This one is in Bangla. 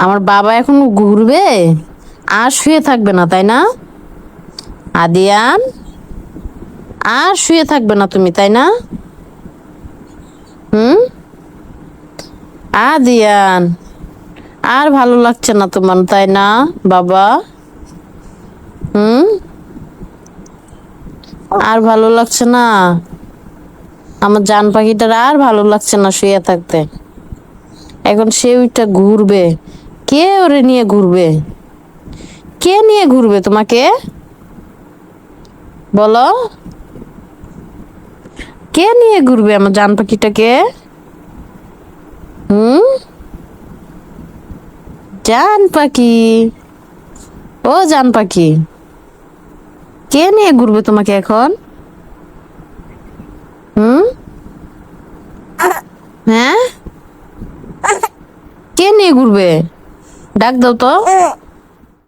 আমার বাবা এখন ঘুরবে, আর শুয়ে থাকবে না, তাই না আদিয়ান? আর শুয়ে থাকবে না তুমি, তাই না? হুম? আদিয়ান, আর ভালো লাগছে না তোমার, তাই না বাবা? হুম? আর ভালো লাগছে না? আমার জান পাখিটার আর ভালো লাগছে না শুয়ে থাকতে। এখন সে ওইটা ঘুরবে। কে ওরে নিয়ে ঘুরবে? কে নিয়ে ঘুরবে তোমাকে? বলো, কে নিয়ে ঘুরবে আমার জান পাখিটাকে? হুম? জান পাখি, ও জান পাখি, কে নিয়ে ঘুরবে তোমাকে এখন? হুম? হ্যাঁ, কে নিয়ে ঘুরবে? ডাক দাও তো।